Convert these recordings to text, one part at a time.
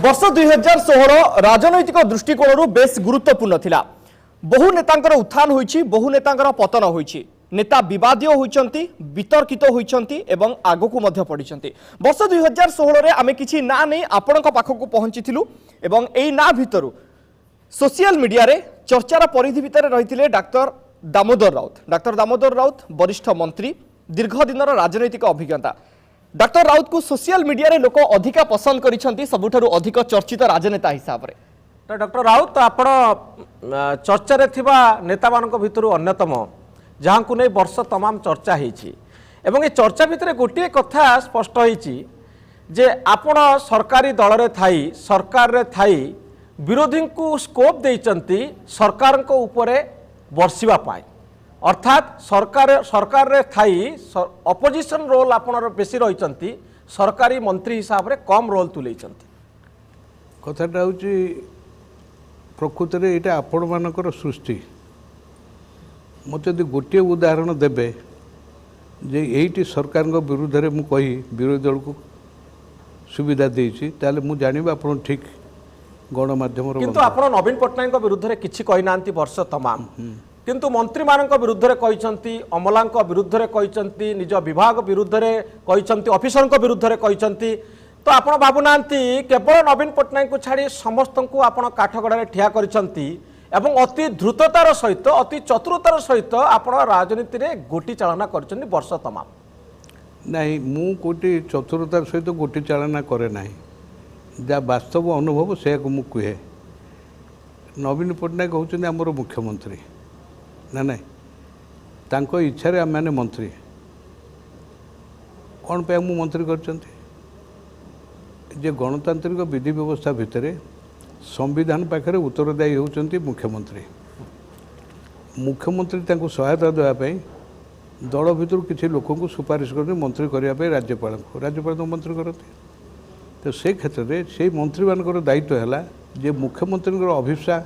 वर्ष 2016 राजनैतिक दृष्टिकोण बेस गुरुत्वपूर्ण थिला। बहु नेतांकर उत्थान होईछि, बहु नेतांकर पतन होईछि। नेता विवादीय होइछंती, वितर्कित होइछंती एवं आगकू मध्य पडिछंती। वर्ष 2016 रे आमे किछि ना नै आपणक पाखकू पहुंचिथिलु एवं एई ना भितरु सोशल मीडिया रे चर्चार परिधि भितर रहिथिले डाक्टर दामोदर राउत। डाक्टर दामोदर राउत वरिष्ठ मंत्री, दीर्घ दिनर राजनैतिक अभिज्ञता। डाक्टर राउत को सोशल मीडिया रे लोक अधिका पसंद करिसंती, सबुठारु अधिक चर्चित राजनेता हिसाब रे। तो डॉक्टर राउत आपण चर्चा रे थिबा नेता मानक भितरु अन्यतम जहां को नै वर्ष तमाम चर्चा हेछि एवं ए चर्चा भितर गोटे कथा स्पष्ट हेछि जे आपण सरकारी दल रे थाई, सरकार रे थाई विरोधी को स्कोप देइचंती सरकार को ऊपरे वर्षिबा पाए, अर्थात सरकार रे थाई अपोजिशन रोल आपनर बेसी रहिचंती, सरकारी मंत्री हिसाब रे कम रोल तुलेइचंती। कथाटा होची प्रकृत रे एटा आपण मानकर सृष्टि। मत यदि गोटे उदाहरण देबे जे एइटी सरकार विरुद्ध रे मु कही विरोधी दल को सुविधा देइछि ताले मु जानिबा आपण ठीक गणमाध्यम रो। किंतु आपण नवीन पटनायक विरुद्ध रे किछि कहि नांती वर्ष तमाम, किंतु मंत्री मानक विरुद्ध रे कहिसंती, अमलांक विरुद्ध रे कहिसंती, निज विभाग विरुद्ध रे कहिसंती, ऑफिसर को विरुद्ध रे कहिसंती। तो आपण बाबू नांती केवल नवीन पटनायक को छाड़ी समस्त को आपण काठगड़ा रे ठिया करिसंती एवं अति द्रुततार सहित अति चतुरतार सहित आपण राजनीति रे गोटी चालना करिसंती वर्ष तमाम। नहीं मु कोटी चतुरतार सहित गोटी चालना करे नाही, जा वास्तव अनुभव से को मु कहे। नवीन पटनायक होचंदी हमर मुख्यमंत्री ना ना, तांको इच्छा रे आम मंत्री कौन पे मु मंत्री करचंती जे गणतांत्रिक विधि व्यवस्था भितर संविधान पाखे उत्तरदायी होचंती मुख्यमंत्री। मुख्यमंत्री तांको सहायता देवा पई दल भितर किसी लोक को सुपारिश करते मंत्री करने राज्यपाल को मंत्री करते। तो से क्षेत्र में से मंत्री मानकर दायित्व है जे मुख्यमंत्री अभिप्सा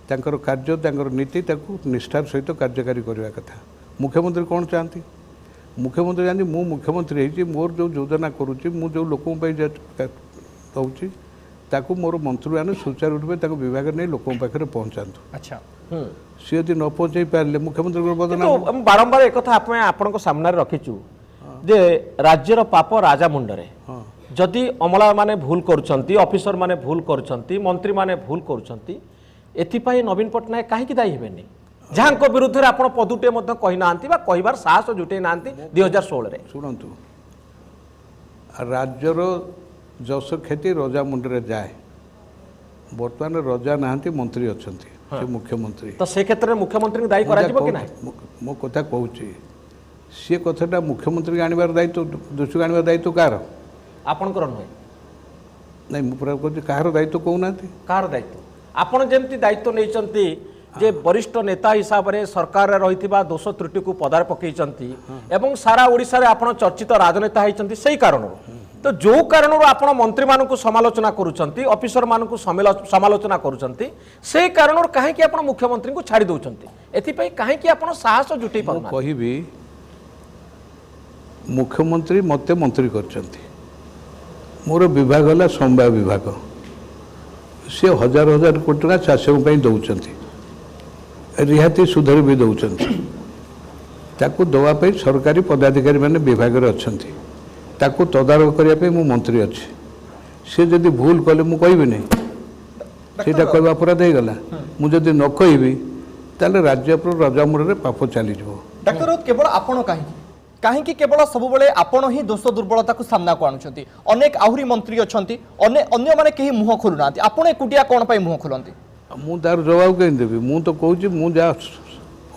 तांकर कार्य तांकर नीति ताकू निष्ठार सहित कार्यकारी करने कथा। मुख्यमंत्री कौन चाहती? मुख्यमंत्री चाहती मु मुख्यमंत्री है मोर जो योजना करुच्ची मु जो लोक दूसरी ताकू मोर मंत्री मैंने सुचारू रूप से विभाग नहीं लोक पाखे पहुँचातु। अच्छा सी यदि न पहुँचे पारे मुख्यमंत्री बदनाम। बारंबार एक आपण सामने रखीचु जे राज्यर पाप राजा मुंडरे। जदि अमला माने भूल करुछंती, ऑफिसर माने भूल करुछंती, मंत्री माने भूल करुछंती, एथिपाई नवीन पटनायक काहे कि दायी हेबेनी? जहां को विरुद्ध रे आपण पदुटे मध्य कहि नांती बा कहिबार साहस जुटे नांती 2016 रे। सुनंतु राज्यर जस खेती रजा मुंडरे जाए, वर्तमान रजा नांती मंत्री अछंती से मुख्यमंत्री। तो से क्षेत्र में मुख्यमंत्री दायी करा जिवो कि नाही? मो कथा कहूची सी कथाटा मुख्यमंत्री आनिबार दायित्व दोषी आनिबार दायित्व कार आपणकर नुहे नहीं मु पूरा कहूची कार दायित्व कहूनांती। कार दायित्व आपण जेमती दायित्व नैचंती जे वरिष्ठ नेता हिसाब रे सरकार रे रहिथिबा दोष त्रुटि को पदार पकईचंती एवं सारा ओडिसा रे आपण चर्चित राजनेता हैचंती। सही कारण तो जो कारण आपण मंत्री मानकु समालोचना करूचंती, ऑफिसर मानकु समालोचना करूचंती, से कारण काहे कि आपण मुख्यमंत्री को छाड़ी दउचंती? एथि पई काहे कि आपण साहस जुटै पाउना? कहिबी मुख्यमंत्री मते मंत्री करचंती, मोर विभाग हला संवाद विभाग, से हजार हजार कोटी टका चाषों पई दउचंती, रिहाती सुधर भी दउचंती, ताकू दवा पई सरकारी पदाधिकारी माने विभाग रे अछंती, ताकू तदारक करने मु मंत्री अच्छे। सी जदि भूल कले मु कहबी नहीं, सेटा कहबा अपराध हो गला। मु जदि न कहबी ताले राज्य पर रजामुरे पाप चली जिवो। डॉक्टर राउत केवल आपण काहे केवल सब बेले आपण ही दोष दुर्बलता को सामना को आणुछंती? अनेक आहुरी मंत्री अछंती, अन्य माने केही मुह खोलु नांती, आपण एकुटिया कोन पई मुह खोलंती? मु तार जवाब कहि देबी? मु तो कहूची मु जा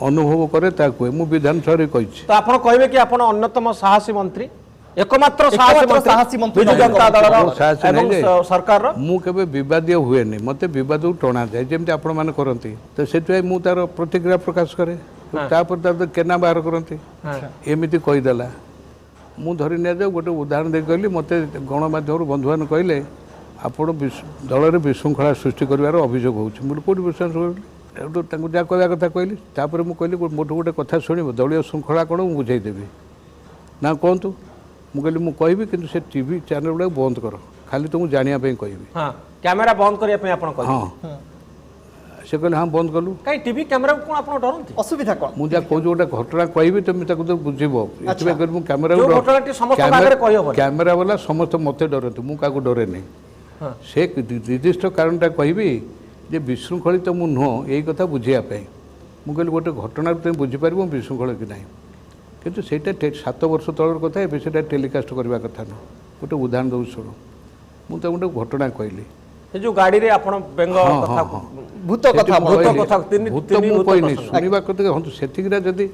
अनुभव करे ता कहे मु विधानसभा रे कहिछि। तो आपण कहबे कि आपण अन्यतम साहसी मंत्री, एकमात्र साहसी मंत्री बिजु जनता दल एवं सरकार रो? मु केबे विवादीय हुए नहीं, मते विवाद टणा जाए जेमति आपण माने करंती। तो सेतै मु तार प्रतिक्रिया प्रकाश करे, तापर तार केना बाहर करंती एमिति कहि देला। मु धरि ने जाऊ गोटे उदाहरण दे कहली, मते गणमाध्यम बंधुवान कहले आपण दल रे विशृंखला सृष्टि करिवार अभियोग होउछि। मु कोठी विश्वास करली तांको जा कहया कथा कहली, तापर मु कहली मोटो गोटे कथा सुनिबो दलीय श्रृंखला कोन मु बुझाई देबी ना कहंतु। मुझे कहली मुझे कि टीवी चैनल गुड़ा बंद कर खाली तुमको जानिया पे कहबी हाँ कैमेरा बंद करने पे आपण कहले हाँ से कहले हाँ बंद कलु कहीं टीवी कैमेरा को आपण डरंती असुविधा कौन मुझे कौन गोटे घटना कहबी तुम ताको तो बुझिबो एतबे कर मु कैमरा जो घटनाटी समस्त आगे कहि हबो कैमरा वाला समस्त मते डरते मु काको डरे नहीं हाँ से निर्दिष्ट कारणटा कहबी जे विशृंखलित मु नुह यही कथा बुझिया पे मु कहली गोटे घटना तुम बुझीपार विशृंखल कि ना किंतु सेटा 7 वर्ष तलर कथा ए सेटा टेलीकास्ट करवा कथा न गोटे उदाहरण दउ शुणु मु तो गोटे घटना कहली ये जो गाड़ी रे आपण बेंग हाँ, कथा हाँ, हाँ। भूत कथा भूत कथा तीन भूत तीन मु भूत कहनी प्रसंग। शुणवा कथा हूँ सेतिकरा जदि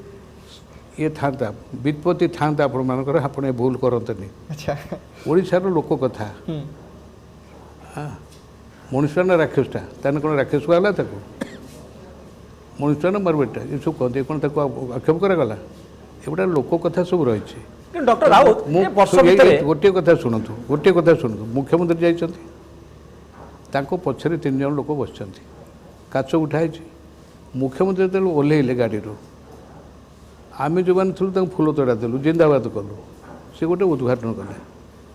ये था वित्पत्ति था आपण मानकर आपण भूल करतनी अच्छा ओडिशार लोक कथा हाँ मनुष्य ना राक्षसटा ताने कौन राक्षस कहला ताको मनुष्य ना मरबेटा ये सब कहते कौन ताको आक्षेप करागला एगुटा लोक कथा सब रही କିନ୍ତୁ ଡକ୍ଟର ରାଉତ ଏ ବର୍ଷ ଭିତରେ गोटे कथा शुणु मुख्यमंत्री जाइछन्ति ताको पछरे 3 जन लोक बसछन्ति काच उठाई मुख्यमंत्री जेतले ओल्हेइले गाड़ी आम जो मैंने थी फूल तोड़ा देलु जिंदाबाद कलु से गोटे उद्घाटन कले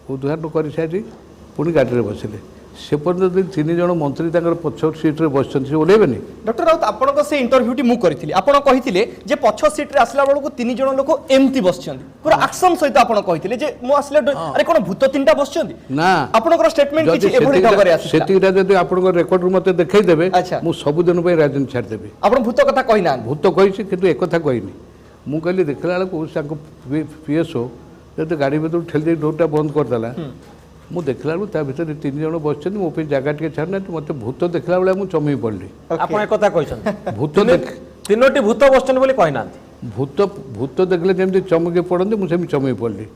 उद्घाटन कर सारी पुणी गाड़ी बसिले से पर्यंत 3 जन मंत्री पछ सीट्रे बस ओह्लैबेनि डॉक्टर राउत आपन से इंटरव्यूटी मु करिथिली आपन कहिथिले जे पछ सीट रे आसला बेलको 3 जन लोक एमती बसछन्ती पूरा एक्शन सहित आपन कहिथिले जे मु आसले अरे कोन भूत तीनटा बसछन्ती ना आपनकर स्टेटमेंट किछि एभली ढंगरे आसी सेतिरा जदि आपनकर रेकॉर्ड रू मते देखै देबे अच्छा। मु सब दिन पे राजनीति छाड़ देबे आपन भूत कथा कहि ना भूत कहिछि किंतु एक कथा कहिनी मु कहली देखला बेलको साको पीएसओ जदि गाड़ी भीतर ठेल दे डोरटा बंद कर देला मु देखला बेलको ता भीतर 3 जन बसछन्ती मो पे जगह टिके छाड़ना मते भूत देखला बेला मु चमी पड़ली आपण एक कथा कहछन भूत देख तीनोटी भूत बसछन बोली कहि नांती भूत भूत देखले जेमती चमके पड़ते मुझे चमई पड़ली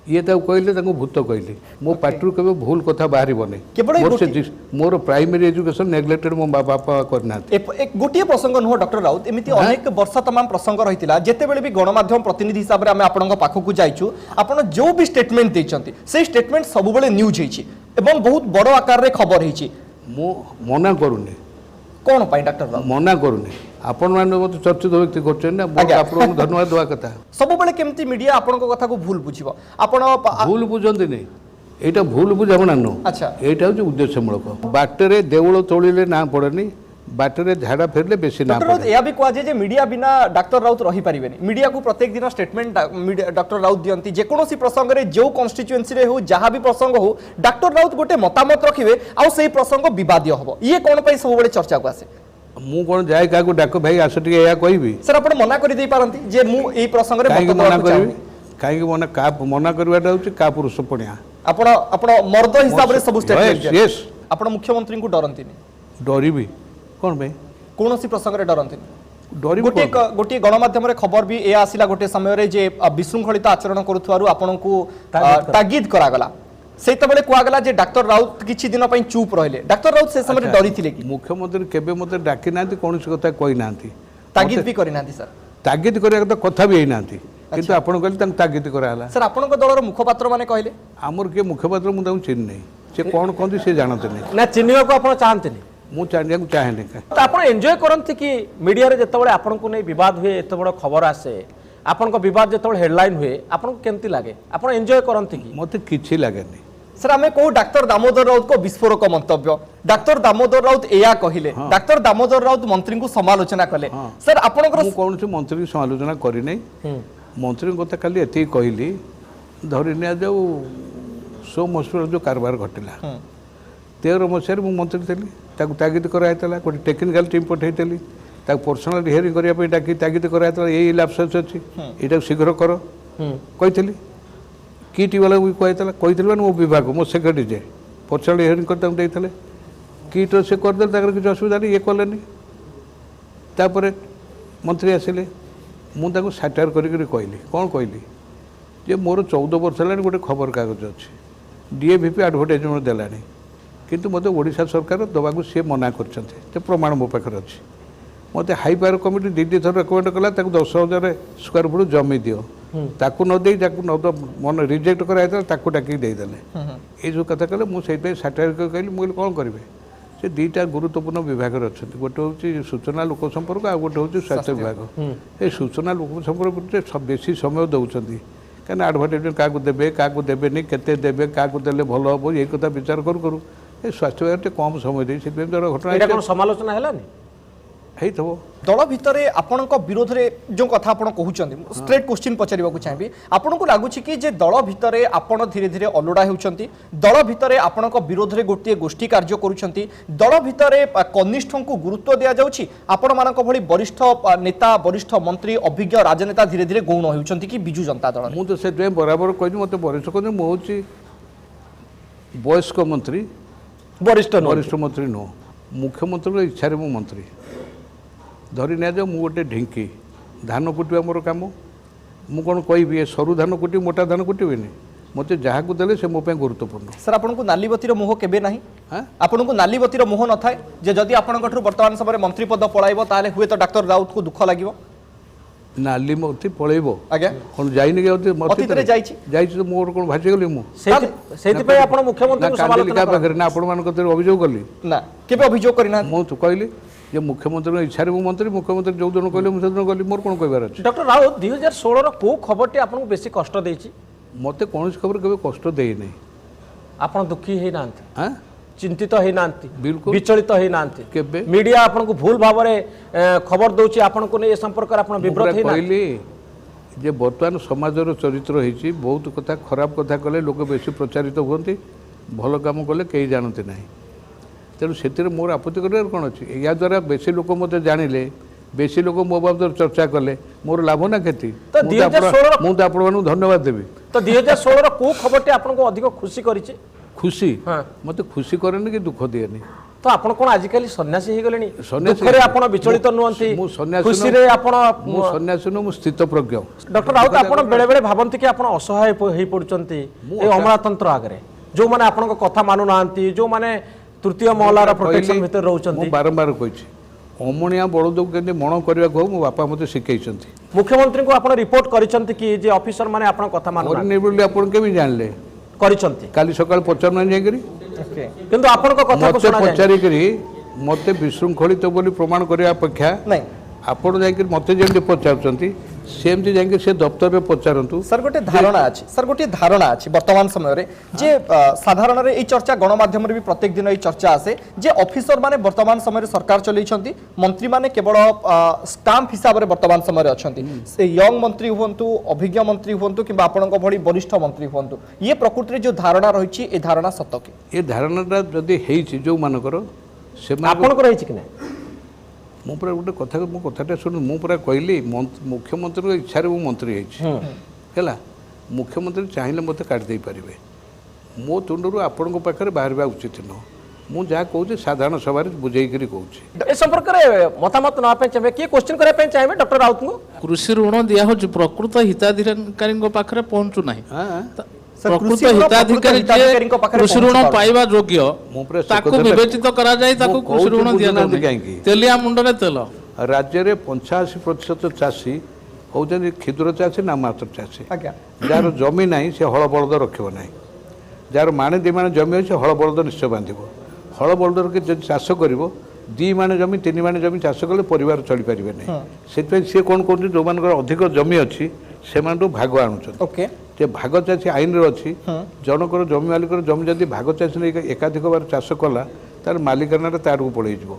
ये कहले भूत कहली मो पार्टी केवल भूल कथा बाहर केवल नहीं मोर प्राइमरी एजुकेशन नेग्लेक्टेड मो बापा करना एक गोटे प्रसंग नुह डॉक्टर राउत एमती अनेक वर्ष तमाम प्रसंग रही जितेबले भी गणमाध्यम प्रतिनिधि हिसाब से आम आपण पाखक जाइछु आपण जो भी स्टेटमेंट देइछन्ती से स्टेटमेंट सब बेले न्यूज होइछि एवं बहुत बड़ आकार रे खबर होइछि मो मना करूनी कौन पाई डॉक्टर राउत मना करूनी आपण माने मत चर्चित व्यक्ति करछन ना आपन धन्यवाद देवा कथा सब बेले केमती मीडिया आपण कथा को भूल बुझिबो आपण भूल बुझंती नहीं एटा भूल बुझामणा नो अच्छा एटा हो उद्देश्यमूलक बाटरे देउल तोलिले ना पड़नी बाटरे झाड़ा फेरले बेसी ना डॉक्टर राउत या भी कह जे मीडिया बिना डॉक्टर राउत रही परिबेनी मीडिया को प्रत्येक दिन स्टेटमेंट डॉक्टर राउत दियंती जे कोनोसी प्रसंग रे जो कॉन्स्टिट्यूएंसी रे हो जहां भी प्रसंग हो डॉक्टर राउत गोटे मतामत रखिबे आ सेही प्रसंग विवादीय हबो ये कोन पई सब बेले चर्चा को आसे मु कोन जाय काको डाको भाई आस टिके या कहबी सर आपण मना करि देई पारंती जे मु एई प्रसंग रे काहे मत मना देବାକୁ करबी चाहूं। काहे मना का मना करवाटा होची का पुरुष पणिया आपण आपण मर्द हिसाब रे सब स्टेटमेंट Yes, yes. आपण मुख्यमंत्री को डरंतीनी डरिबी कोन भाई कोनोसी प्रसंग रे डरंतीनी डरिबी गोटे गोटे गणमाध्यम रे खबर भी ए आसिला गोटे समय रे जे विशृंखलित आचरण करुथवारु आपण को तागिद करागला सेत बेले कुआगला जे डॉक्टर राउत किछि दिन पई चुप रहले डॉक्टर राउत से समय डरी थिले कि मुख्यमंत्री केबे मते डाकी नांती कोनसी कथा कहि नांती तागिद भी करि नांती सर तागिद करिया तो कथा भी नांती किंतु आपण कहले तंग तागिद कराला सर आपण को दलर मुखपात्र माने कहले हमर के मुख्यमंत्री मु ताऊ चिन्ह नहीं से कोन कोन से जानते नहीं ना चिन्हिबा को आपण चाहंतनी मु जानिया को चाहे नहीं तो आपण एन्जॉय करंती कि मीडिया रे जतबेले आपण को नै विवाद हुए एत बड़ खबर आसे आपण को विवाद जतबेले हेडलाइन हुए आपण को केमती लागे आपण एन्जॉय करंती कि मते किछि लागे नहीं सर आमे को डॉक्टर दामोदर राउत को विस्फोरक मंतव्य डॉक्टर दामोदर राउत एया कहिले डॉक्टर दामोदर राउत मंत्री को समालोचना कले सर आपनकर मु कोन से मंत्री की समालोचना करी नहीं मंत्री कथा खाली एति कहली धरि निया जो सोम हॉस्पिटल जो कारबार घटिला 13 मसीह मु मंत्री थी ताकू तागिद कराइतला गोटे टेक्निकल टीम पठेइतली ताकू पर्सनल हियरिंग करिया पे डाकी तागिद कराइतला एई लैप्सेस अछि एटा शीघ्र करो कहितली किटी वाला भी कहते मो विभाग मो सेक्रेटरी जे पर्सनल हियरिंग करता देते किट से करदे किसी असुविधा नहीं ये कले तापर मंत्री आसिले मुझे साटायर करी कहली कौन कहली जे मोर 14 वर्ष है गोटे खबर कागज अच्छी डीएवीपी आडभर्टाइजमेंट देलानी किंतु मत ओडिशा सरकार दवाक सी मना कर प्रमाण मो पाखे अच्छी मत हाई पावर कमिटी दी थर रेकमेंड कला 10,000 स्क्वायर फुट जमी दियो ताकू न दे मन रिजेक्ट कराइला ताकू डाकी देदेले ये जो कथा कहले मुझे साटायर कहली मुझे कौन करेंगे से दुईटा गुरुत्वपूर्ण विभाग अच्छा गोटे हूँ सूचना लोक संपर्क आ गोटे हूँ स्वास्थ्य विभाग ये सूचना लोक संपर्क बेसी समय दौरान କାହିଁକିନା ଆଡ଼ଭର୍ଟାଇଜମେଣ୍ଟ କାହାକୁ ଦେବେ କାହାକୁ ଦେବେନି କେତେ ଦେବେ କାହାକୁ ଦେଲେ ଭଲ ହେବ ଏଇ କଥା ବିଚାର କରୁ କରୁ ଏ ସ୍ୱାସ୍ଥ୍ୟ ବିଭାଗ ଟିକେ କମ୍ ସମୟ ଦେଇ ସେଥିପାଇଁ ଧର ଘଟଣା ଏଇଟା କ'ଣ ସମାଲୋଚନା ହେଲାନି? ହେଇଥିବ। দল ভিতরে আপনার বিরোধে যে কথা আপনার কুমার স্ট্রেট কোশ্চিন পচারিবাকু চাইবি আপনার লাগুছি কি যে দল ভিতরে আপনার ধীরে ধীরে অলুড়া হেউছেন দল ভিতরে আপনার বিরোধে গোটিয়ে গোষ্ঠী কার্য করছেন দল ভিতরে কনিষ্ঠଙ୍କୁ গুরুত্ব দিয়া যাଉଛି ଆପଣ ମାନଙ୍କ ভଳି বরিষ্ঠ নেতা বরিষ্ঠ মন্ত্রী অভিজ্ঞ রাজনেতা ধীরে ধীরে গৌণ হেউছেন কি বিজু জনতা দল ମୁଁ ତ ସେଥିପାଇଁ ବରାବର କହିଲି ମୋତେ ବରିଷ୍ଠ କହିଲି ମୁଁ ହେଉଛି ବୟସ୍କ ମନ୍ତ୍ରୀ বরিষ্ঠ ବରିଷ୍ଠ ମନ୍ତ୍ରୀ ନୁହଁ ମୁଖ୍ୟମନ୍ତ୍ରୀଙ୍କ ଇଚ୍ଛାରେ ମୁଁ ମନ୍ତ୍ରୀ ଧରି ନିଆଯାଉ ମୁଁ ଗୋଟେ ଢିଙ୍କି ଧାନ କୁଟିବା ମୋର କାମ ମୁଁ କ'ଣ କହିବି ଏ ସରୁ ଧାନ କୁଟିବି ମୋଟା ଧାନ କୁଟିବିନି ମୋତେ ଯାହାକୁ ଦେଲେ ସେ ମୋ ପାଇଁ ଗୁରୁତ୍ୱପୂର୍ଣ୍ଣ। স্যার আপনার নালিবতীর মোহ কেবে না হ্যাঁ আপনার নালিবতীর মোহ নথায় যে যদি আপনার বর্তমান সময় মন্ত্রী পদ পড়াইব তাহলে হুয়েত ডাক্তার রাউতকে দুঃখ লাগিব ନାଲି ମତି ପଳେଇବ আজ্ঞা କ'ଣ ଯାଇନି କି ଅତୀତରେ ଯାଇଛି। ଯାଇଛି ତ ମୋର କ'ଣ ଭାସିଗଲି ମୁଁ ସେଇଥିପାଇଁ ଆପଣ ମୁଖ୍ୟମନ୍ତ୍ରୀଙ୍କୁ ନା କାନ୍ଦିଲି ସମାଲୋଚନା କାହା ପାଖରେ ନା ଆପଣମାନଙ୍କ କତିରେ ଅଭିଯୋଗ କଲି না কেবে অভিযোগ করি না ମୁଁ ତ କହିଲି ଯେ ମୁଖ୍ୟମନ୍ତ୍ରୀଙ୍କ ଇଚ୍ଛାରେ ମୁଁ ମନ୍ତ୍ରୀ ମୁଖ୍ୟମନ୍ତ୍ରୀ ଯେଉଁ ଦିନ କହିଲେ ମୁଁ ସେଦିନ ଗଲି ମୋର କ'ଣ କହିବାର ଅଛି। ଡକ୍ଟର ରାଉତ 2016ର କୋଉ ଖବରଟି ଆପଣଙ୍କୁ ବେଶୀ କଷ୍ଟ ଦେଇଛି? ମୋତେ କୌଣସି ଖବର କେବେ କଷ୍ଟ ଦେଇନି। ଆପଣ ଦୁଃଖୀ ହେଇନାହାନ୍ତି, ହଁ ଚିନ୍ତିତ ହେଇନାହାନ୍ତି, ବିଲକୁଲ ବିଚଳିତ ହେଇନାହାନ୍ତି? କେବେ ମିଡିଆ ଆପଣଙ୍କୁ ଭୁଲ ଭାବରେ ଖବର ଦଉଛି ଆପଣଙ୍କୁ ନେଇ ଏ ସମ୍ପର୍କରେ ଆପଣ ବିବ୍ରତ ହେଇନାହାନ୍ତି? କହିଲି ଯେ ବର୍ତ୍ତମାନ ସମାଜର ଚରିତ୍ର ହେଇଛି ବହୁତ କଥା ଖରାପ କଥା କଲେ ଲୋକ ବେଶୀ ପ୍ରଚାରିତ ହୁଅନ୍ତି ଭଲ କାମ କଲେ କେହି ଜାଣନ୍ତି ନାହିଁ ତେଣୁ ସେଥିରେ ମୋର ଆପତ୍ତି କରିବାର କ'ଣ ଅଛି। ଏହାଦ୍ୱାରା ବେଶୀ ଲୋକ ମୋତେ ଜାଣିଲେ ବେଶୀ ଲୋକ ମୋ ବାବଦରେ ଚର୍ଚ୍ଚା କଲେ ମୋର ଲାଭ ନା କ୍ଷତି ମୁଁ ତ ଆପଣମାନଙ୍କୁ ଧନ୍ୟବାଦ ଦେବି। ତ 2016ର କୋଉ ଖବରଟି ଆପଣଙ୍କୁ ଅଧିକ ଖୁସି କରିଛି? ଖୁସି ହଁ ମୋତେ ଖୁସି କରେନି କି ଦୁଃଖ ଦିଏନି। ତ ଆପଣ କ'ଣ ଆଜିକାଲି ସନ୍ନ୍ୟାସୀ ହେଇଗଲେଣି? ସନ୍ନ୍ୟାସୀ ଦୁଃଖରେ ଆପଣ ବିଚଳିତ ନୁହନ୍ତି, ମୁଁ ସନ୍ନ୍ୟାସୀ ଖୁସିରେ ଆପଣ ମୁଁ ସନ୍ନ୍ୟାସୀ ନୁହଁ ମୁଁ ସ୍ଥିତପ୍ରଜ୍ଞ। ଡକ୍ଟର ରାଉତ ଆପଣ ବେଳେ ବେଳେ ଭାବନ୍ତି କି ଆପଣ ଅସହାୟ ହେଇ ପଡୁଛନ୍ତି ଏ ଅମଳାତନ୍ତ୍ର ଆଗରେ ଯେଉଁମାନେ ଆପଣଙ୍କ କଥା ମାନୁନାହାନ୍ତି ଯେଉଁମାନେ ତୃତୀୟ ମହଲାର ପ୍ରୋଟେକ୍ସନ ଭିତରେ ରହୁଛନ୍ତି। ମୁଁ ବାରମ୍ବାର କହିଛି ଅମଣିଆ ବଳଦକୁ କେମିତି ମଣ କରିବାକୁ ହଉ ମୋ ବାପା ମୋତେ ଶିଖେଇଛନ୍ତି। ମୁଖ୍ୟମନ୍ତ୍ରୀଙ୍କୁ ଆପଣ ରିପୋର୍ଟ କରିଛନ୍ତି କି ଯେ ଅଫିସର ମାନେ ଆପଣଙ୍କ କଥା ମାନୁନାହାନ୍ତି? କରିନି ବୋଲି ଆପଣ କେମିତି ଜାଣିଲେ? କରିଛନ୍ତି। କାଲି ସକାଳେ ପଚାରୁନାହାନ୍ତି ଯାଇକରି କିନ୍ତୁ ଆପଣଙ୍କ କଥା ମୋତେ ପଚାରିକରି ମୋତେ ବିଶୃଙ୍ଖଳିତ ବୋଲି ପ୍ରମାଣ କରିବା ଅପେକ୍ଷା ନାଇଁ ଆପଣ ଯାଇକରି ମୋତେ ଯେମିତି ପଚାରୁଛନ୍ତି ସେମିତି ଯାଇକି ସେ ଦପ୍ତରରେ ପଚାରନ୍ତୁ। স্যার গোটে ধারণা আছে স্যার গোটে ধারণা আছে বর্তমান সময়ে যে সাধারণ এই চর্চা গণমাধ্যমে বি প্রত্যেক দিন এই চর্চা আসে যে অফিসর মানে বর্তমান সময়ে সরকার চলাইছেন মন্ত্রী মানে কেবল স্টাম্প হিসাবে বর্তমান সময়ে অনেক সে ইয়ং মন্ত্রী হুঁতু অভিজ্ঞ মন্ত্রী হুঁতু কিংবা আপনার ভি বরিষ্ঠ মন্ত্রী হুঁতু ইয়ে প্রকৃতির যে ধারণা রয়েছে এই ধারণা সত কি? ଏ ଧାରଣାଟା ଯଦି ହେଇଛି ଯେଉଁମାନଙ୍କର ସେମାନେ ଆପଣଙ୍କର ହେଇଛି କି ନା? ମୁଁ ପୁରା ଗୋଟେ କଥା ମୋ କଥାଟା ଶୁଣୁ ମୁଁ ପୁରା କହିଲି ମୁଖ୍ୟମନ୍ତ୍ରୀଙ୍କ ଇଚ୍ଛାରେ ମୁଁ ମନ୍ତ୍ରୀ ହେଇଛି ହେଲା ମୁଖ୍ୟମନ୍ତ୍ରୀ ଚାହିଁଲେ ମୋତେ କାଟି ଦେଇପାରିବେ ମୋ ତୁଣ୍ଡରୁ ଆପଣଙ୍କ ପାଖରେ ବାହାରିବା ଉଚିତ ନୁହଁ। ମୁଁ ଯାହା କହୁଛି ସାଧାରଣ ସଭାରେ ବୁଝେଇକରି କହୁଛି। ଏ ସମ୍ପର୍କରେ ମତାମତ ନେବା ପାଇଁ ଚାହିଁବେ କିଏ କୋଶ୍ଚିନ୍ କରିବା ପାଇଁ ଚାହିଁବେ ଡକ୍ଟର ରାଉତଙ୍କୁ? କୃଷି ଋଣ ଦିଆହେଉଛି ପ୍ରକୃତ ହିତାଧିକାରୀଙ୍କ ପାଖରେ ପହଞ୍ଚୁନାହିଁ। ପ୍ରକୃତ ହିତାଧିକାରୀ ଯିଏ କୃଷି ଋଣ ପାଇବା ଯୋଗ୍ୟ ତାକୁ ବିବେଚିତ କରାଯାଇ ତାକୁ କୃଷି ଋଣ ଦିଆଯାଉନି। କାହିଁକି ତେଲିଆ ମୁଣ୍ଡରେ ତେଲ। ରାଜ୍ୟରେ 85% ଚାଷୀ ହେଉଛନ୍ତି କ୍ଷୁଦ୍ର ଚାଷୀ ନା ମାତ୍ର ଚାଷୀ। ଆଜ୍ଞା ଯାହାର ଜମି ନାହିଁ ସେ ହଳ ବଳଦ ରଖିବ ନାହିଁ ଯାହାର ମାଣେ ଦୁଇ ମାଣେ ଜମି ଅଛି ହଳ ବଳଦ ନିଶ୍ଚୟ ବାନ୍ଧିବ ହଳ ବଳଦର ଯଦି ଚାଷ କରିବ 2 ମାଣେ ଜମି 3 ମାଣେ ଜମି ଚାଷ କଲେ ପରିବାର ଚଳିପାରିବେ ନାହିଁ ସେଥିପାଇଁ ସିଏ କ'ଣ କରୁଛନ୍ତି ଯେଉଁମାନଙ୍କର ଅଧିକ ଜମି ଅଛି ସେମାନଠୁ ଭାଗ ଆଣୁଛନ୍ତି। ଓକେ ଯେ ଭାଗ ଚାଷୀ ଆଇନରେ ଅଛି ଜଣଙ୍କର ଜମି ମାଲିକର ଜମି ଯଦି ଭାଗ ଚାଷୀ ନେଇ ଏକାଧିକ ବାର ଚାଷ କଲା ତାର ମାଲିକାନାଟା ତା ଆଡ଼କୁ ପଳେଇଯିବ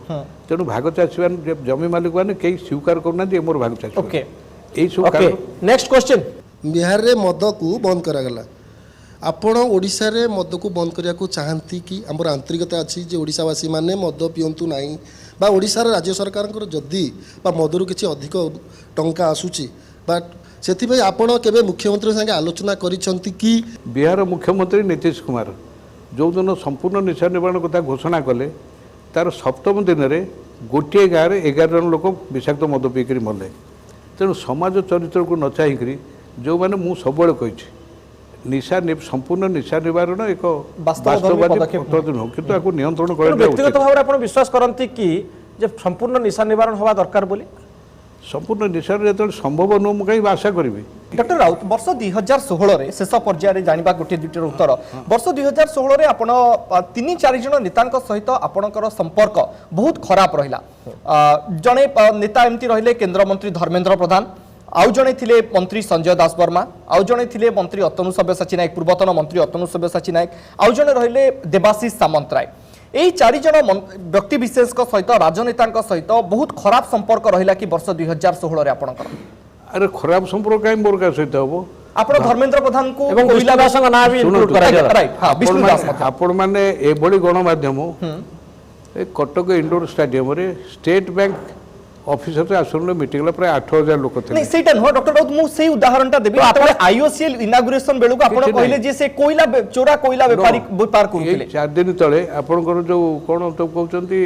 ତେଣୁ ଭାଗ ଚାଷୀ ମାନେ ଜମି ମାଲିକ ମାନେ କେହି ସ୍ୱୀକାର କରୁନାହାନ୍ତି ମୋର ଭାଗ ଚାଷୀ ଓକେ ଏଇସବୁ ଓକେ ନେକ୍ସଟ କ୍ୱେଶ୍ଚିନ୍। ବିହାରରେ ମଦକୁ ବନ୍ଦ କରାଗଲା ଆପଣ ଓଡ଼ିଶାରେ ମଦକୁ ବନ୍ଦ କରିବାକୁ ଚାହାନ୍ତି କି? ଆମର ଆନ୍ତରିକତା ଅଛି ଯେ ଓଡ଼ିଶାବାସୀ ମାନେ ମଦ ପିଅନ୍ତୁ ନାହିଁ ବା ଓଡ଼ିଶାର ରାଜ୍ୟ ସରକାରଙ୍କର ଯଦି ବା ମଦରୁ କିଛି ଅଧିକ ଟଙ୍କା ଆସୁଛି ବା ସେଥିପାଇଁ ଆପଣ କେବେ ମୁଖ୍ୟମନ୍ତ୍ରୀଙ୍କ ସାଙ୍ଗେ ଆଲୋଚନା କରିଛନ୍ତି କି? ବିହାର ମୁଖ୍ୟମନ୍ତ୍ରୀ ନୀତିଶ କୁମାର ଯେଉଁଦିନ ସମ୍ପୂର୍ଣ୍ଣ ନିଶା ନିବାରଣ କଥା ଘୋଷଣା କଲେ ତାର 7ମ ଦିନରେ ଗୋଟିଏ ଗାଁରେ 11 ଜଣ ଲୋକ ବିଷାକ୍ତ ମଦ ପିଇକରି ମଲେ। ତେଣୁ ସମାଜ ଚରିତ୍ରକୁ ନ ଚାହିଁକରି ଯେଉଁମାନେ ମୁଁ ସବୁବେଳେ କହିଛି ସମ୍ପୂର୍ଣ୍ଣ ନିଶା ନିବାରଣ ଏକ ବାସ୍ତବବାଦୀ ପଦ୍ଧତି ନୁହଁ କିନ୍ତୁ ଏହାକୁ ନିୟନ୍ତ୍ରଣ କରାଯାଉଛି। ବ୍ୟକ୍ତିଗତ ଭାବରେ ଆପଣ ବିଶ୍ୱାସ କରନ୍ତି କି ଯେ ସମ୍ପୂର୍ଣ୍ଣ ନିଶା ନିବାରଣ ହେବା ଦରକାର ବୋଲି? ସମ୍ପୂର୍ଣ୍ଣ ନିଶାରେ ଯେତେବେଳେ ସମ୍ଭବ ନୁହଁ ମୁଁ କାହିଁକି ଆଶା କରିବି। ডক্টর রাউত বর্ষ 2016 শেষ পর্যায়ে জাঁয়া গোटे দুইটার উত্তর বর্ষ 2016 আপনার 3-4 জন নেতাঙ্ক সহিত আপনার সম্পর্ক বহুত খারাপ রহিলা জনে নেতা এমতি রহিলে কেন্দ্রমন্ত্রী ধর্মেন্দ্র প্রধান आउ जड़े थिले मंत्री संजय दास वर्मा आउ जड़े थिले मंत्री अतनु सब्यसाची नायक पूर्वतन मंत्री अतनु सब्यसाची नायक आउ जड़े रहिले देवाशीष सामंतराय यही 4 जन व्यक्ति विशेष सहित राजनेता सहित बहुत खराब संपर्क रहिला कि वर्ष 2016 रे आपनकर अरे खराब संपर्क कहीं मोर का सहित हम आपण धर्मेंद्र प्रधान को ଏବଂ ବିଷ୍ଣୁ ଦାସଙ୍କ ନାଁ ବି include କରାଯିବ। राइट हां विष्णु दास मत आपण मैंने एभली गणमाध्यम ए कटक इंडोर स्टेडियम रे स्टेट बैंक ऑफिसर आसन मीटिंग प्राय 8000 लोक थे नहीं सेटा न डॉक्टर राउत मु सेही उदाहरणटा देबी आपण आईओसीएल इनागुरेशन बेलु को आपण कहले जे से कोइला चोरा कोइला व्यापारी व्यापार करथिले 4 दिन तळे आपनकर जो कोन तो कहउचंती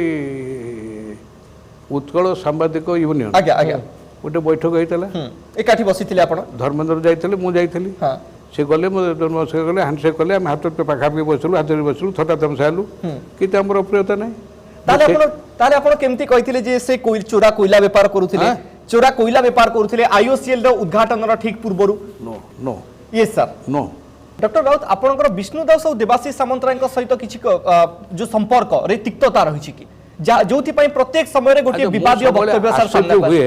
उत्कल सांबादिक यूनियन आज्ञा आज्ञा गोटे बैठक होइतला एकाठी बसिथिले आपण धर्मेंद्र जाइतले मु जाइतली हां से गले मो नमस्कार गले हैंडशेक कले हम हाथ पे पाखापी बसलु हाथ में बसलु थटा तमसालु कि हमर अप्रियता नहीं ताले आपण केमती कहिथिले जे से कोइल चोरा कोइला व्यापार करूथिले चोरा कोइला व्यापार करूथिले आईओसीएल रो उद्घाटन रो ठीक पूर्वरु no no yes sir no doctor Raut आपनकर विष्णु दास और देवाशीष सामंतराय सहित किछि जो संपर्क रे तिक्तता रहिछि कि जोथि पई प्रत्येक समय रे गोटे विवादीय वक्तव्य सर सामने हुए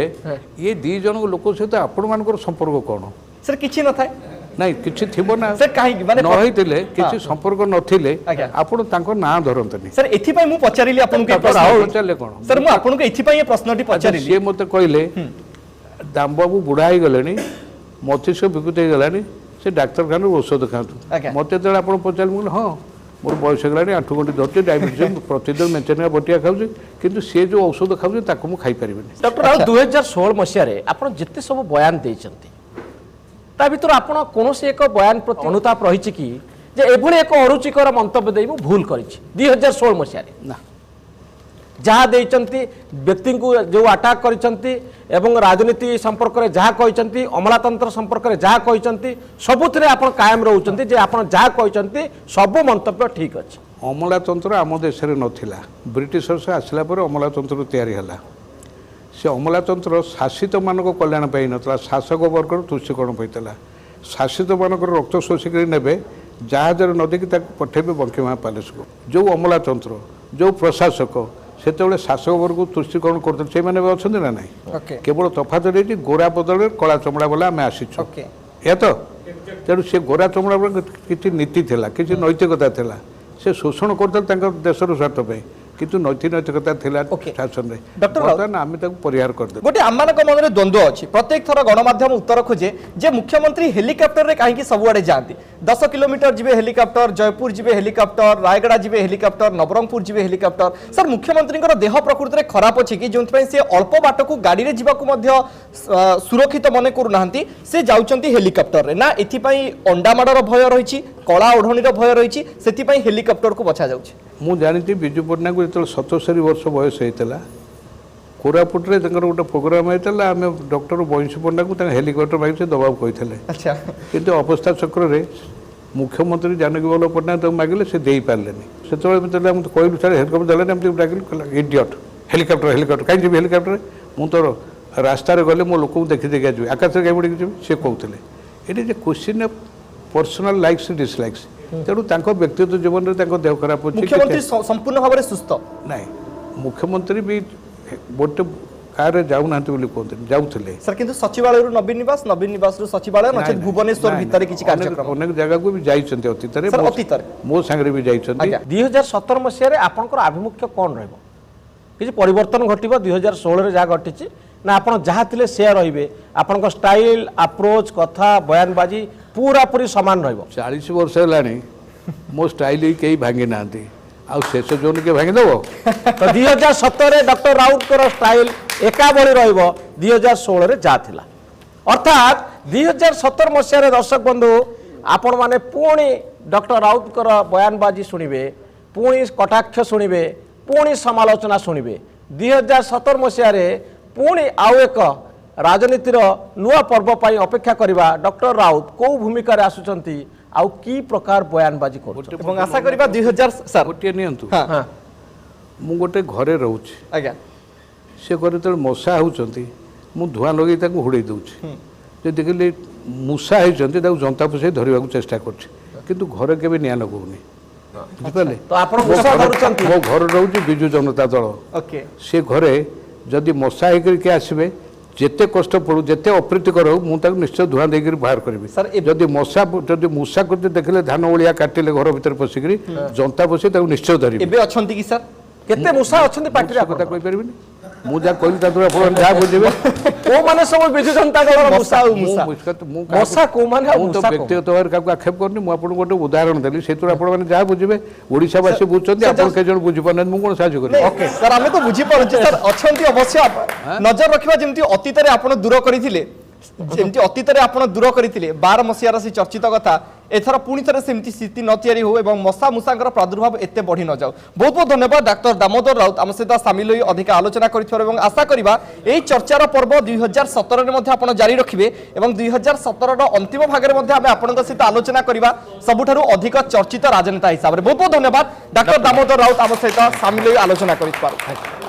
ये दी जन लोक सहित आपण मानकर संपर्क कोन सर किछि न थाए नहीं किछि थिबो ना सर काहे माने न होइतिले किछि संपर्क नथिले आज्ञा। आपण तांको ना धरंतनी सर एथि पई मु पचारिली आपन के राहुल चले कोन सर मु आपन के एथि पई ये प्रश्नटी पचारिली से मते कहले दाम बाबू बुढ़ा ही गलेनी मस्तिष्क विकृत हो गलानी से डाक्तरखाना औषध खातु आज्ञा। मत जो आप पचार मुझे हाँ मोर बयस गलानी 8 घंटे धरती डायबिटीज प्रतिदिन मेचेनिया बटिया खाऊँ किंतु सी जो औषध खाऊँ ताको मु खाई परिबेनी डॉक्टर राउत 2016 मसीह रे आपण जिते सब बयान देइचंती ता भितर आपण कोनोसी एक बयान प्रति अनुताप रहिछि कि जे एभली एक अरुचिकर मंतव्य देई मु भूल करिछि 2016 मसीह रे ना जहाँ देइचंती व्यक्ति को जो अटैक करिचंती एवं राजनीति संपर्क रे जहाँ कहिचंती अमलातंत्र संपर्क रे जहाँ कहिचंती सबुथिरे आपण कायम रहउचंती जे आपण जहाँ कहिचंती सब मंतव्य ठीक अछि अमलातंत्र आम देश में नाला ब्रिटिशर से आसला पर अमलातंत्र तैयारी है से अमलातंत्र शासित मान कल्याण पाई नाला शासक वर्ग तुष्टिकरण पाई शासित मान रक्त शोषिक ने जहाज नदी पठेबे बंकिमा पैलेस को जो अमलातंत्र जो प्रशासक से शासक वर्ग तुष्टिकरण करते अच्छा ना ना केवल तफात रही गोरा बदल कला चमड़ा वाला आम आसीचु या तो तेणु से गोरा चमड़ा किसी नीति थिला किसी नैतिकता थिला से शोषण करते देशर स्वार्थ पे किंतु नैतिकता थिला शासन रे बर्तमान आम परिहार कर गोटे आमମାନଙ୍କ मनरे द्वंद्व अछि प्रत्येक थर गणमाध्यम उत्तर खोजे जे मुख्यमंत्री हेलिकॉप्टर रे काहे कि सबुआडे जांती 10 किलोमीटर जिवे हेलिकॉप्टर जयपुर जिवे हेलिकॉप्टर रायगड़ा जिवे हेलिकॉप्टर नवरंगपुर जिवे हेलिकॉप्टर सर मुख्यमंत्री देह प्रकृति रे खराब अछि कि जोंथ पई से अल्प बाट को गाड़ी रे जीवा को मध्य सुरक्षित मने करू नाहंती से जाउचंती हेलिकॉप्टर रे ना एथि पई अंडा माडर भय रहिछि कला ओढणी रो भय रहिछि सेथि पई हेलिकॉप्टर को बचा जाउछि मु जानिति बिजू पटना को जो 77 वर्ष बयस होता कोरापुट रे गोटे प्रोग्राम होता आम डॉक्टर बंशी पंडा को हेलिकॉप्टर मांग से दबाव कहते अच्छा किंतु अवस्था चक्र रे मुख्यमंत्री जानकी वल्लभ पट्टनायक मांगे से दे पारे से कहलु सर हेलिकॉप्टर देने डाकिल इडियट हेलिकॉप्टर हेलिकॉप्टर कहीं जी हेलिकॉप्टर मुझे रास्तार गले मो लोक देखी देखा जी आकाश कहीं बढ़ी जी सी कहते ये question of personal likes dislikes तेणु व्यक्तिगत जीवन में देह खराब मुख्यमंत्री संपूर्ण भाव में सुस्थ नाई मुख्यमंत्री भी गोटे कार जाऊना कहते जाऊले सर किंतु सचिवालय नवीन निवास सचिवालय नचेत भुवनेश्वर भितर किछि कार्यक्रम अनेक जगह को भी जाइछन्ते अतीत मो संगे भी जाइछन्ते 2017 मसीह रे आपनकर आभिमुख्य कोन रहबो किछि परिवर्तन घटिबो 2016 रे जा घटिछि ना आपण जहाँ थिले से रहिबे आपनकर स्टाइल अप्रोच कथा बयानबाजी पूरा पूरी समान रहबो 40 वर्ष हेलानी मो स्टाइल ही कई भांगी नांती आ शेष जोन के भांगी देबो तो 2017 रे डॉक्टर राउत कर स्टाइल एका बळी रहबो 2016 रे जा थिला अर्थात 2017 मसीह रे दर्शक बंधु आपण माने पुणी डॉक्टर राउत कर बयानबाजी सुनिबे पुणी कटाक्ष सुनिबे पुणी समालोचना सुनिबे 2017 मसीह रे पुणी आउ एक राजनीतिर नुआ पर्व पाई अपेक्षा करबा डॉक्टर राउत को भूमिका रे आसुचंती आउ की प्रकार बयानबाजी करू এবং আশা করিবা 2000 স্যার गोटे नियंतु हां मु गोटे घरे रहउछि आज्ञा से घरे तो मशा होउचंती मु धुआं लगे ताको हुड़े दउछि जे देखले मूषा होइचंती ताको जंता पुसे धरिबा को चेष्टा करछि किंतु घरे केबे निया लगउनी बुझिपाले तो आपण मूषा धरुचंती मो घर रहउछि बिजू जनता दल ओके से घरे जदि मशा होकर के आसबे ଯେତେ କଷ୍ଟ ପଡ଼ୁ ଯେତେ ଅପ୍ରୀତିକର ହଉ ମୁଁ ତାକୁ ନିଶ୍ଚୟ ଧୂଆଁ ଦେଇକରି ବାହାର କରିବି ସାର୍, ଯଦି ମୂଷା ଯଦି ଦେଖିଲେ ଧାନ ଓଳିଆ କାଟିଲେ ଘର ଭିତରେ ପଶିକିରି ଜନ୍ତା ପଶି ତାକୁ ନିଶ୍ଚୟ ଧରିବି ଏବେ ଅଛନ୍ତି କି ସାର୍? କେତେ ମୂଷା ଅଛନ୍ତି ପାର୍ଟିରେ ସେ କଥା କହିପାରିବିନି ମୁଁ ଯାହା କହିଲି ତା ଦ୍ୱାରା ଆପଣ ଯାହା ବୁଝିବେ କୋଉମାନେ ସବୁ ବିଜୁ ଜନତା ଦଳର ମୂଷା ଆଉ ମୂଷା ମୂଷା କୋଉମାନେ ଆଉ ମୁଁ ତ ମୂଷା କୋଉମାନେ? ବ୍ୟକ୍ତିଗତ ଭାବରେ କାହାକୁ ଆକ୍ଷେପ କରୁନି ମୁଁ ଆପଣଙ୍କୁ ଗୋଟେ ଉଦାହରଣ ଦେଲି ସେଥିରୁ ଆପଣମାନେ ଯାହା ବୁଝିବେ ଓଡ଼ିଶାବାସୀ ବୁଝୁଛନ୍ତି ଆପଣ କେତେ ଜଣ ବୁଝିପାରୁନାହାନ୍ତି ମୁଁ କ'ଣ ସାହାଯ୍ୟ କରିବି ଓକେ ସାର୍ ଆମେ ତ ବୁଝିପାରୁଛେ ସାର୍ ଅଛନ୍ତି ଅବଶ୍ୟ ନଜର ରଖିବା ଯେମିତି ଅତୀତରେ ଆପଣ ଦୂର କରିଥିଲେ ଯେମିତି ଅତୀତରେ ଆପଣ ଦୂର କରିଥିଲେ 12 ମସିହାର ସେ ଚର୍ଚ୍ଚିତ କଥା ଏଥର ପୁଣି ଥରେ ସେମିତି ସ୍ଥିତି ନ ତିଆରି ହଉ ଏବଂ ମଶା ମୂଷାଙ୍କର ପ୍ରାଦୁର୍ଭାବ ଏତେ ବଢି ନ ଯାଉ ବହୁତ ବହୁତ ଧନ୍ୟବାଦ ଡାକ୍ତର ଦାମୋଦର ରାଉତ ଆମ ସହିତ ସାମିଲ ହୋଇ ଅଧିକ ଆଲୋଚନା କରିଥିବାରୁ ଏବଂ ଆଶା କରିବା এই চর্চার পর্ব 2017 মধ্যে আপনার জারি রাখবে এবং 2017 अंतिम भागरे मध्य आमे आपनक सहित आलोचना करिबा सबुठारु अधिक चर्चित राजनेता हिसाब रे बहुत बहुत धन्यवाद डॉक्टर दामोदर राउत आम सहित सामिल होई आलोचना करिथबार